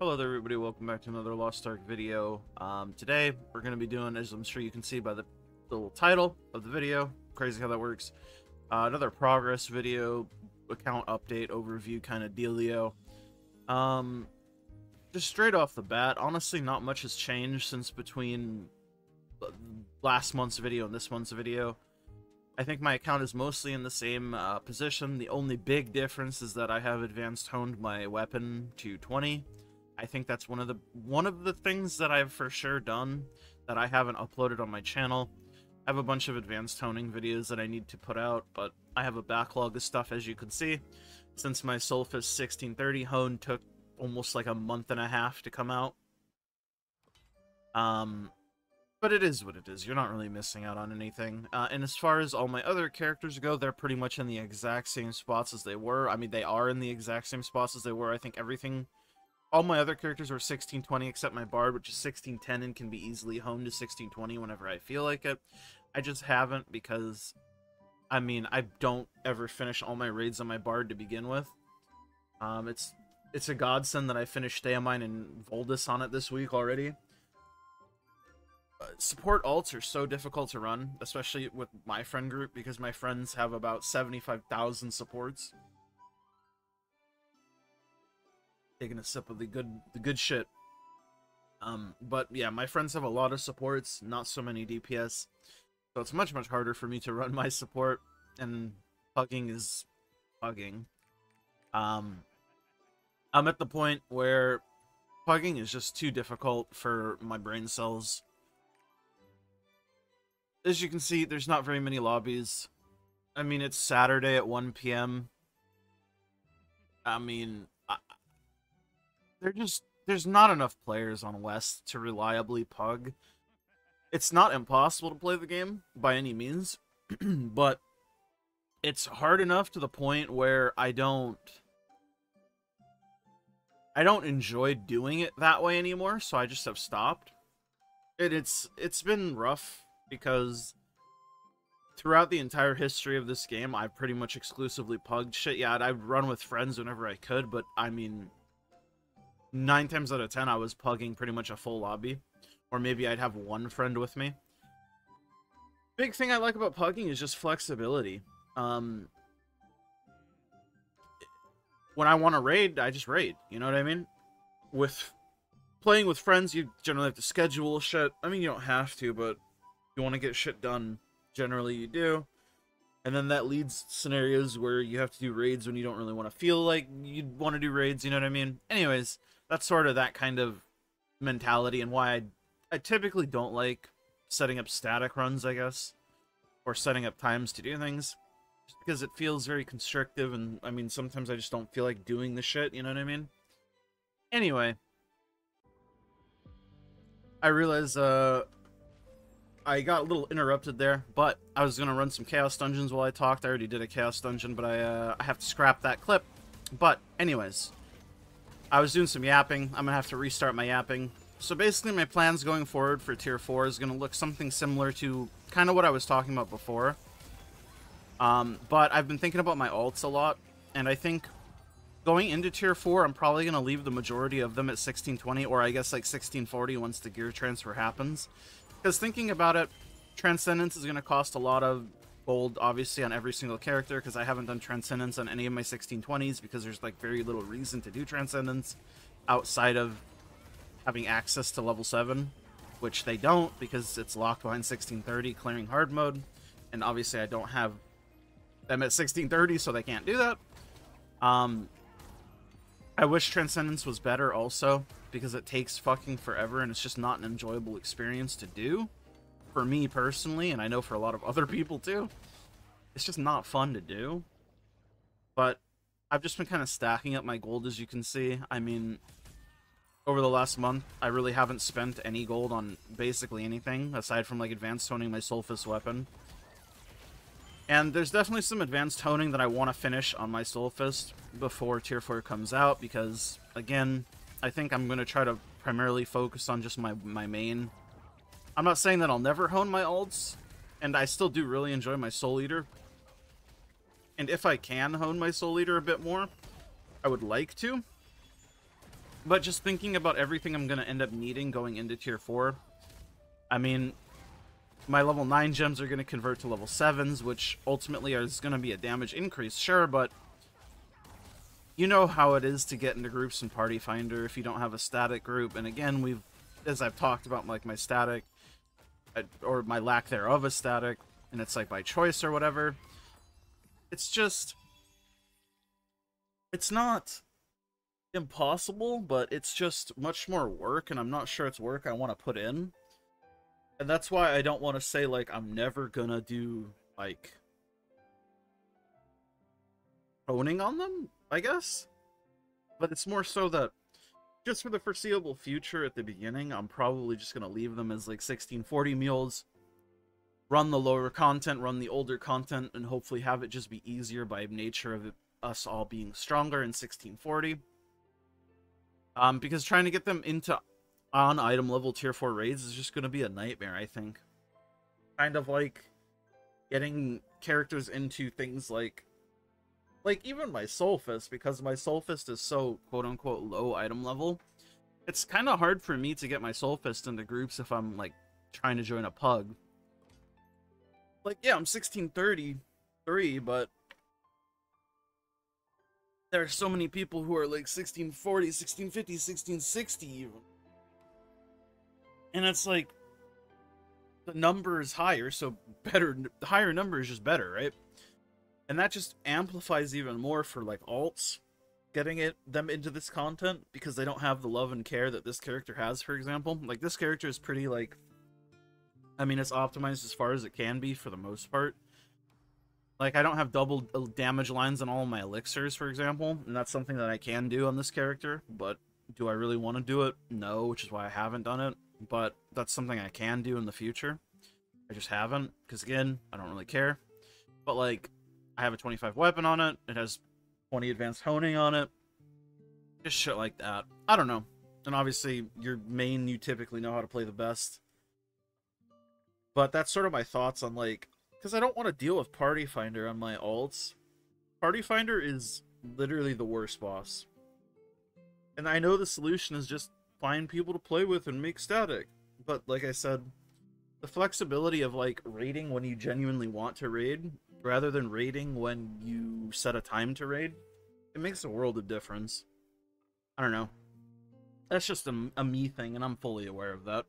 Hello there everybody, welcome back to another Lost Ark video. Today we're going to be doing, as I'm sure you can see by the little title of the video, crazy how that works, another progress video, account update, overview kind of dealio. Just straight off the bat, honestly not much has changed since between last month's video and this month's video. I think my account is mostly in the same position. The only big difference is that I have advanced honed my weapon to 20. I think that's one of the things that I've for sure done that I haven't uploaded on my channel. I have a bunch of advanced honing videos that I need to put out, but I have a backlog of stuff, as you can see. Since my soulfists 1630 hone took almost like a month and a half to come out. But it is what it is. You're not really missing out on anything. And as far as all my other characters go, they're pretty much in the exact same spots as they were. I mean, they are in the exact same spots as they were. I think all my other characters were 1620 except my bard, which is 1610 and can be easily honed to 1620 whenever I feel like it. I just haven't because, I mean, I don't ever finish all my raids on my bard to begin with. It's a godsend that I finished Steamine and Voldus on it this week already. Support alts are so difficult to run, especially with my friend group, because my friends have about 75,000 supports. Taking a sip of the good shit. But yeah, my friends have a lot of supports, not so many DPS, so it's much harder for me to run my support, and pugging is pugging. I'm at the point where pugging is just too difficult for my brain cells. As you can see, there's not very many lobbies. I mean, it's Saturday at 1 p.m. I mean, there's not enough players on West to reliably pug. It's not impossible to play the game by any means, but it's hard enough to the point where I don't enjoy doing it that way anymore, so I just have stopped. It's been rough because throughout the entire history of this game, I've pretty much exclusively pugged shit. Yeah, I'd run with friends whenever I could, but I mean, 9 times out of 10, I was pugging pretty much a full lobby. Or maybe I'd have one friend with me. Big thing I like about pugging is just flexibility. When I want to raid, I just raid. You know what I mean? With playing with friends, you generally have to schedule shit. I mean, you don't have to, but if you want to get shit done, generally you do. And then that leads to scenarios where you have to do raids when you don't really want to feel like you'd want to do raids, you know what I mean? Anyways, that's sort of that kind of mentality and why I typically don't like setting up static runs, I guess. Or setting up times to do things. Just because it feels very constrictive and, I mean, sometimes I just don't feel like doing the shit, you know what I mean? Anyway. I realize, I got a little interrupted there, but I was going to run some Chaos Dungeons while I talked. I already did a Chaos Dungeon, but I have to scrap that clip. But, anyways, I was doing some yapping. I'm going to have to restart my yapping. So basically, my plans going forward for Tier 4 is going to look something similar to kind of what I was talking about before. But I've been thinking about my alts a lot, and I think going into Tier 4, I'm probably going to leave the majority of them at 1620, or I guess like 1640 once the gear transfer happens. Because thinking about it, Transcendence is going to cost a lot of gold, obviously, on every single character, because I haven't done Transcendence on any of my 1620s, because there's, like, very little reason to do Transcendence outside of having access to level 7, which they don't, because it's locked behind 1630, clearing hard mode, and obviously I don't have them at 1630, so they can't do that. I wish Transcendence was better, also, because it takes fucking forever, and it's just not an enjoyable experience to do. For me, personally, and I know for a lot of other people, too. It's just not fun to do. But I've just been kind of stacking up my gold, as you can see. I mean, over the last month, I really haven't spent any gold on basically anything, aside from, like, advanced honing my Soulfist weapon. And there's definitely some advanced honing that I want to finish on my Soulfist before Tier 4 comes out, because, again, I think I'm going to try to primarily focus on just my main. I'm not saying that I'll never hone my alts, and I still do really enjoy my Soul Eater. And if I can hone my Soul Eater a bit more, I would like to. But just thinking about everything I'm going to end up needing going into tier 4, I mean, my level 9 gems are going to convert to level 7s, which ultimately is going to be a damage increase, sure, but you know how it is to get into groups in Party Finder if you don't have a static group. And again, as I've talked about, like, my static, or my lack thereof a static, and it's like by choice or whatever, it's just, it's not impossible, but it's just much more work, and I'm not sure it's work I want to put in. And that's why I don't want to say, like, I'm never gonna do, like, honing on them, I guess. But it's more so that, just for the foreseeable future at the beginning, I'm probably just gonna leave them as, like, 1640 mules, run the lower content, run the older content, and hopefully have it just be easier by nature of us all being stronger in 1640. Because trying to get them into on-item level tier 4 raids is just going to be a nightmare, I think. Kind of like getting characters into things like even my soulfist, because my soulfist is so quote-unquote low item level. It's kind of hard for me to get my soulfist into groups if I'm, like, trying to join a pug. Like, yeah, I'm 1633, but there are so many people who are like 1640, 1650, 1660 even. And it's like, the number is higher, so better, the higher number is just better, right? And that just amplifies even more for, like, alts getting them into this content, because they don't have the love and care that this character has, for example. Like, this character is pretty, like, I mean, it's optimized as far as it can be for the most part. Like, I don't have double damage lines on all of my elixirs, for example, and that's something that I can do on this character, but do I really want to do it? No, which is why I haven't done it, but that's something I can do in the future. I just haven't, because again, I don't really care. But, like, I have a 25 weapon on it, it has 20 advanced honing on it, just shit like that. I don't know. And obviously, your main, you typically know how to play the best. But that's sort of my thoughts on, like, because I don't want to deal with Party Finder on my alts. Party Finder is literally the worst boss. And I know the solution is just find people to play with and make static. But like I said, the flexibility of, like, raiding when you genuinely want to raid, rather than raiding when you set a time to raid, it makes a world of difference. I don't know. That's just a me thing, and I'm fully aware of that.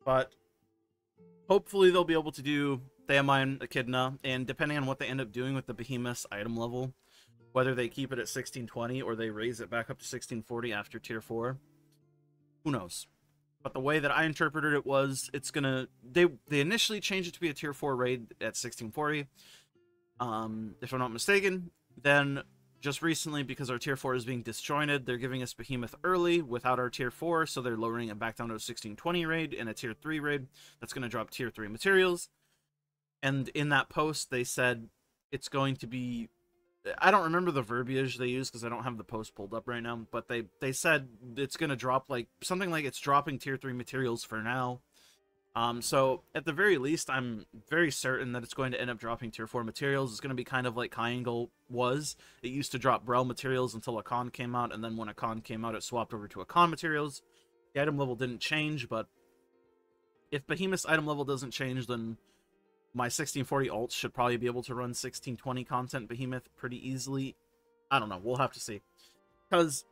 But hopefully they'll be able to do Theamine Echidna, and depending on what they end up doing with the Behemoth's item level, whether they keep it at 1620 or they raise it back up to 1640 after tier 4, who knows. But the way that I interpreted it was, it's gonna, they initially changed it to be a tier 4 raid at 1640, if I'm not mistaken. Then just recently, because our tier 4 is being disjointed, they're giving us Behemoth early without our tier 4, so they're lowering it back down to a 1620 raid and a tier 3 raid. That's going to drop tier 3 materials. And in that post, they said it's going to be, I don't remember the verbiage they used because I don't have the post pulled up right now, but they said it's going to drop, like, something like it's dropping tier 3 materials for now. So at the very least, I'm very certain that it's going to end up dropping tier 4 materials. It's going to be kind of like Kyangle was. It used to drop Brel materials until a con came out, and then when a con came out, it swapped over to a con materials. The item level didn't change, but if Behemoth's item level doesn't change, then my 1640 alts should probably be able to run 1620 content Behemoth pretty easily. I don't know. We'll have to see. Because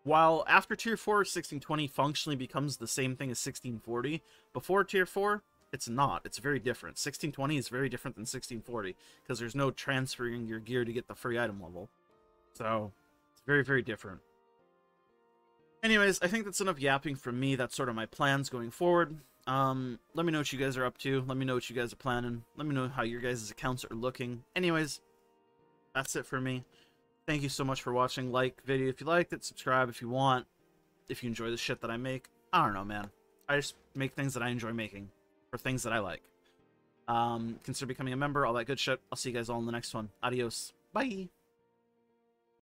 while after tier 4, 1620 functionally becomes the same thing as 1640, before tier 4, it's not. It's very different. 1620 is very different than 1640, because there's no transferring your gear to get the free item level. So, it's very, very different. Anyways, I think that's enough yapping from me. That's sort of my plans going forward. Let me know what you guys are up to. Let me know what you guys are planning. Let me know how your guys' accounts are looking. Anyways, that's it for me. Thank you so much for watching. Like video if you liked it. Subscribe if you want. If you enjoy the shit that I make. I don't know, man. I just make things that I enjoy making. For things that I like. Consider becoming a member. All that good shit. I'll see you guys all in the next one. Adios. Bye.